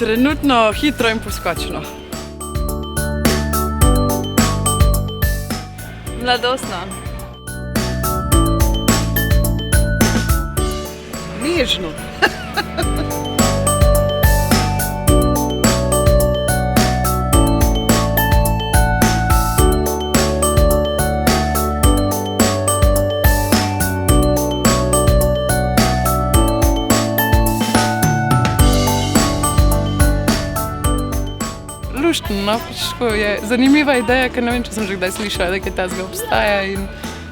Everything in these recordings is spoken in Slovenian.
Trenutno hitro in poskočno. Mladostno. Nežno. Luštno, je zanimiva ideja, ker ne vem, če sem že kdaj slišala, da kaj tazga obstaja in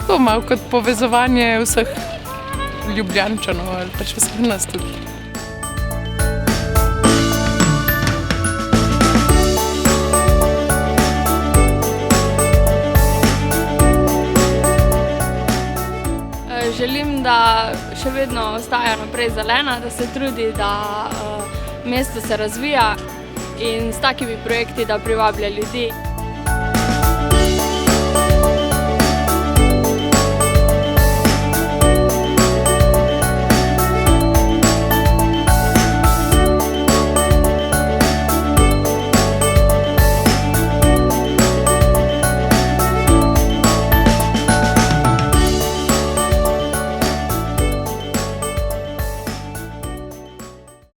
to malo kot povezovanje vseh Ljubljančanov ali pač vseh nas tudi. Želim, da še vedno ostaja naprej zelena, da se trudi, da mesto se razvija in s takimi projekti, da privablja ljudi.